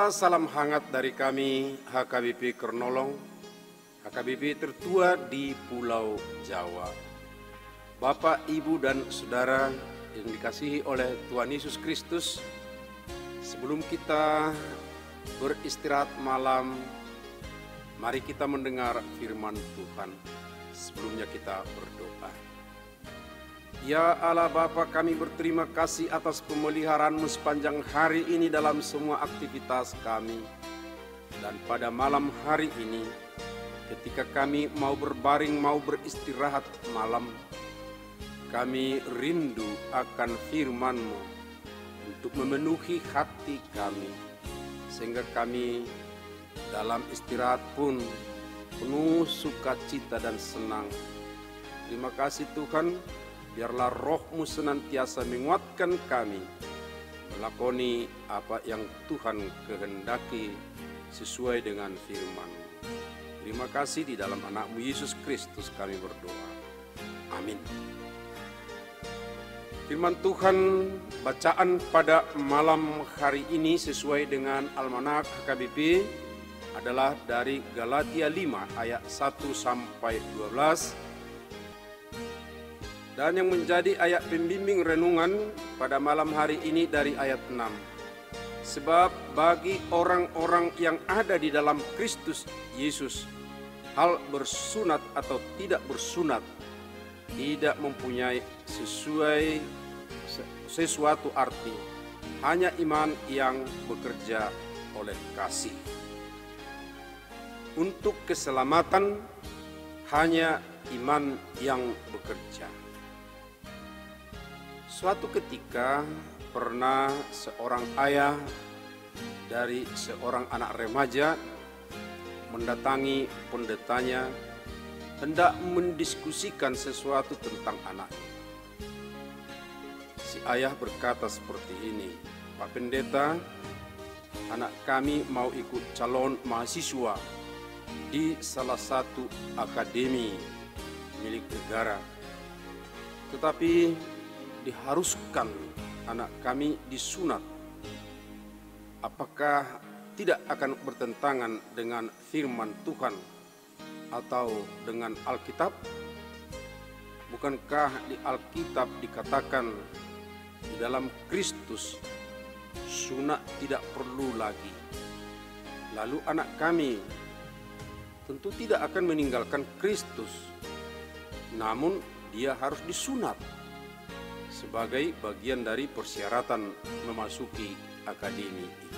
Saudara, salam hangat dari kami HKBP Kernolong, HKBP tertua di Pulau Jawa. Bapak, Ibu, dan Saudara yang dikasihi oleh Tuhan Yesus Kristus, sebelum kita beristirahat malam, mari kita mendengar firman Tuhan. Sebelumnya kita berdoa. Ya Allah Bapa, kami berterima kasih atas pemeliharaan-Mu sepanjang hari ini dalam semua aktivitas kami. Dan pada malam hari ini, ketika kami mau berbaring, mau beristirahat malam, kami rindu akan firman-Mu untuk memenuhi hati kami, sehingga kami dalam istirahat pun penuh sukacita dan senang. Terima kasih Tuhan. Biarlah Roh-Mu senantiasa menguatkan kami melakoni apa yang Tuhan kehendaki sesuai dengan firman-Mu. Terima kasih, di dalam anak-Mu Yesus Kristus kami berdoa. Amin. Firman Tuhan bacaan pada malam hari ini sesuai dengan Almanak HKBP adalah dari Galatia 5 ayat 1 sampai 12. Dan yang menjadi ayat pembimbing renungan pada malam hari ini dari ayat 6. Sebab bagi orang-orang yang ada di dalam Kristus Yesus, hal bersunat atau tidak bersunat tidak mempunyai sesuatu arti. Hanya iman yang bekerja oleh kasih. Untuk keselamatan hanya iman yang bekerja. Suatu ketika pernah seorang ayah dari seorang anak remaja mendatangi pendetanya hendak mendiskusikan sesuatu tentang anaknya. Si ayah berkata seperti ini, "Pak Pendeta, anak kami mau ikut calon mahasiswa di salah satu akademi milik negara. Tetapi diharuskan anak kami disunat. Apakah tidak akan bertentangan dengan firman Tuhan atau dengan Alkitab? Bukankah di Alkitab dikatakan di dalam Kristus sunat tidak perlu lagi? Lalu anak kami tentu tidak akan meninggalkan Kristus, namun dia harus disunat sebagai bagian dari persyaratan memasuki akademi itu."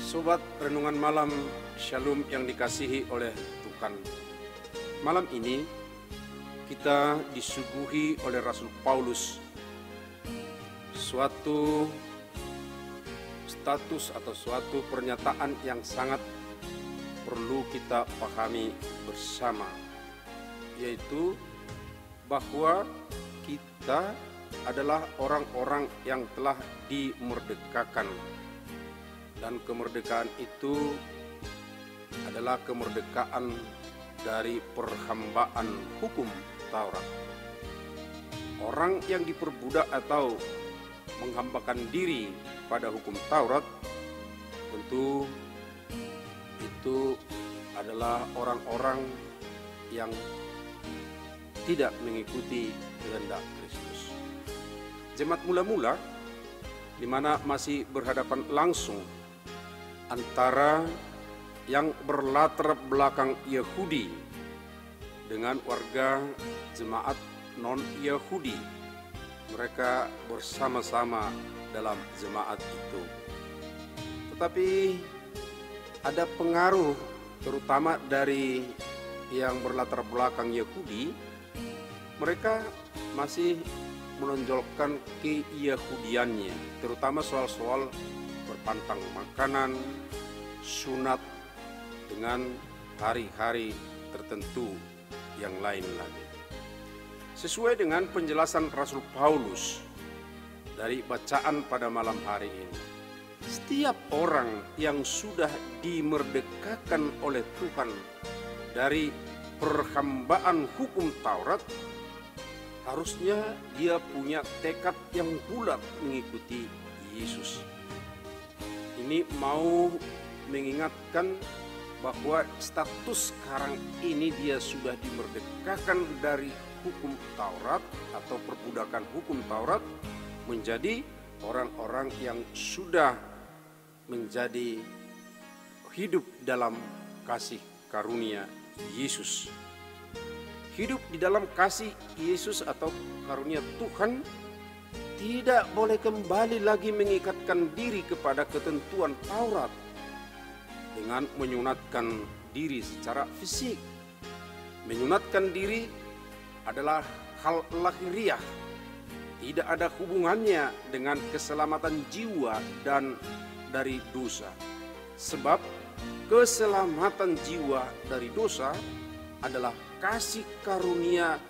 Sobat renungan malam Shalom yang dikasihi oleh Tuhan. Malam ini kita disuguhi oleh Rasul Paulus suatu status atau suatu pernyataan yang sangat perlu kita pahami bersama, yaitu bahwa kita adalah orang-orang yang telah dimerdekakan, dan kemerdekaan itu adalah kemerdekaan dari perhambaan hukum Taurat. Orang yang diperbudak atau menghambakan diri pada hukum Taurat tentu itu adalah orang-orang yang tidak mengikuti kehendak Kristus. Jemaat mula-mula di mana masih berhadapan langsung antara yang berlatar belakang Yahudi dengan warga jemaat non-Yahudi. Mereka bersama-sama dalam jemaat itu. Tetapi ada pengaruh terutama dari yang berlatar belakang Yahudi. Mereka masih menonjolkan keyahudiannya, terutama soal-soal berpantang makanan, sunat, dengan hari-hari tertentu yang lain lagi. Sesuai dengan penjelasan Rasul Paulus dari bacaan pada malam hari ini, setiap orang yang sudah dimerdekakan oleh Tuhan dari perhambaan hukum Taurat, harusnya dia punya tekad yang bulat mengikuti Yesus. ini mau mengingatkan bahwa status sekarang ini dia sudah dimerdekakan dari hukum Taurat atau perbudakan hukum Taurat menjadi orang-orang yang sudah menjadi hidup dalam kasih karunia Yesus. Hidup di dalam kasih Yesus atau karunia Tuhan tidak boleh kembali lagi mengikatkan diri kepada ketentuan Taurat dengan menyunatkan diri secara fisik. Menyunatkan diri adalah hal lahiriah, tidak ada hubungannya dengan keselamatan jiwa dan dari dosa. Sebab keselamatan jiwa dari dosa adalah kasih karunia,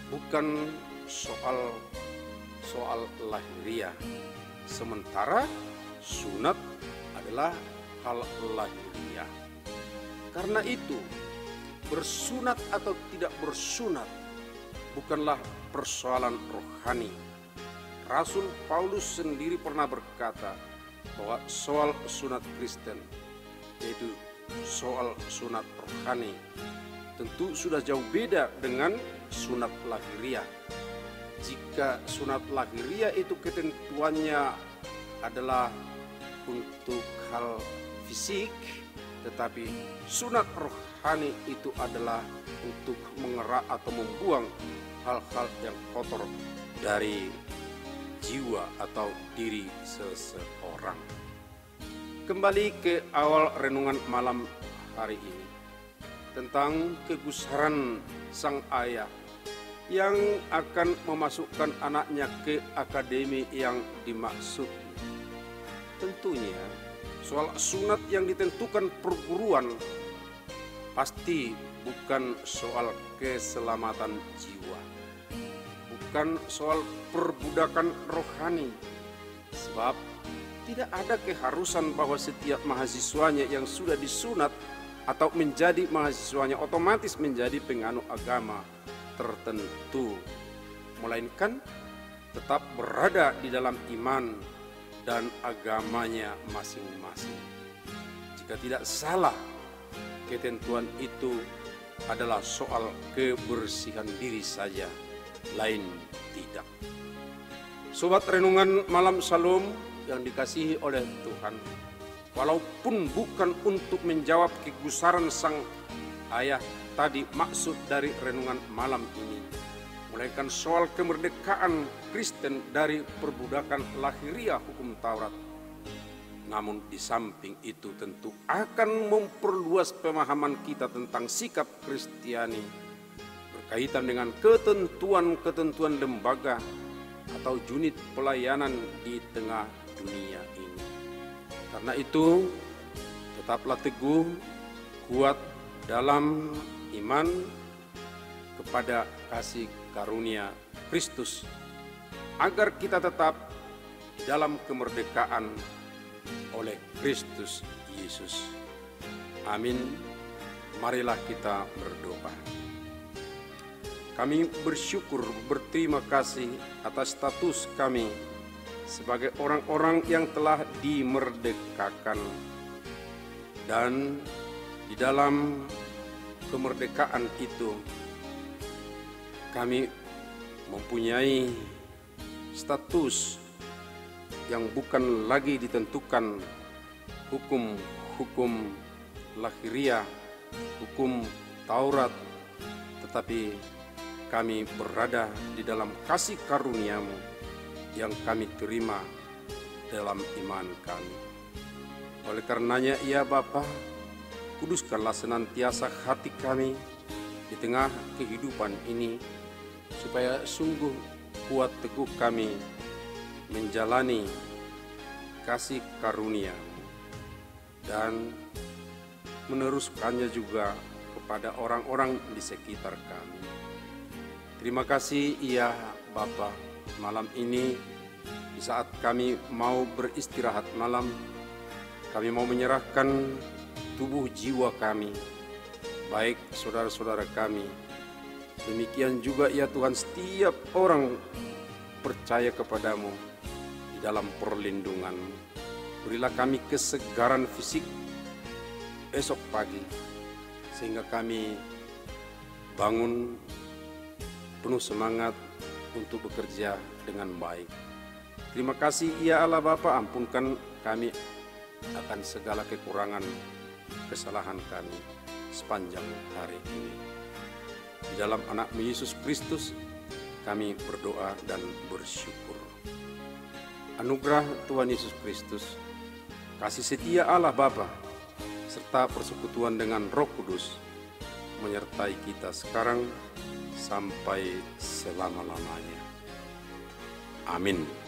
bukan soal lahiriah. Sementara sunat adalah hal lahiriah. Karena itu, bersunat atau tidak bersunat bukanlah persoalan rohani. Rasul Paulus sendiri pernah berkata bahwa soal sunat Kristen, yaitu soal sunat rohani, tentu sudah jauh beda dengan sunat lahiriah. Jika sunat lahiriah itu ketentuannya adalah untuk hal fisik, tetapi sunat rohani itu adalah untuk mengerak atau membuang hal-hal yang kotor dari jiwa atau diri seseorang. Kembali ke awal renungan malam hari ini tentang kegusaran sang ayah yang akan memasukkan anaknya ke akademi yang dimaksud. Tentunya soal sunat yang ditentukan perguruan pasti bukan soal keselamatan jiwa, bukan soal perbudakan rohani. Sebab tidak ada keharusan bahwa setiap mahasiswanya yang sudah disunat atau menjadi mahasiswanya otomatis menjadi penganut agama tertentu, melainkan tetap berada di dalam iman dan agamanya masing-masing. Jika tidak salah, ketentuan itu adalah soal kebersihan diri saja, lain tidak. Sobat renungan malam Shalom yang dikasihi oleh Tuhan, walaupun bukan untuk menjawab kegusaran sang ayah tadi maksud dari renungan malam ini, melainkan soal kemerdekaan Kristen dari perbudakan lahiriah hukum Taurat. Namun di samping itu tentu akan memperluas pemahaman kita tentang sikap Kristiani berkaitan dengan ketentuan-ketentuan lembaga atau unit pelayanan di tengah dunia ini. Karena itu tetaplah teguh, kuat dalam iman kepada kasih karunia Kristus, agar kita tetap dalam kemerdekaan oleh Kristus Yesus. Amin. Marilah kita berdoa. Kami bersyukur, berterima kasih atas status kami sebagai orang-orang yang telah dimerdekakan, dan di dalam kemerdekaan itu kami mempunyai status yang bukan lagi ditentukan hukum lahiriah, hukum Taurat, tetapi kami berada di dalam kasih karunia-Mu yang kami terima dalam iman kami. Oleh karenanya, ya Bapa, kuduskanlah senantiasa hati kami di tengah kehidupan ini, supaya sungguh kuat teguh kami menjalani kasih karunia dan meneruskannya juga kepada orang-orang di sekitar kami. Terima kasih ya Bapa, malam ini di saat kami mau beristirahat malam, kami mau menyerahkan tubuh jiwa kami, baik saudara-saudara kami. Demikian juga ya Tuhan, setiap orang percaya kepadamu di dalam perlindungan-Mu. Berilah kami kesegaran fisik esok pagi, sehingga kami bangun penuh semangat untuk bekerja dengan baik. Terima kasih ya Allah Bapa, ampunkan kami akan segala kekurangan, kesalahan kami sepanjang hari ini. Di dalam anak-Mu Yesus Kristus kami berdoa dan bersyukur. Anugerah Tuhan Yesus Kristus, kasih setia Allah Bapa, serta persekutuan dengan Roh Kudus menyertai kita sekarang sampai selama-lamanya. Amin.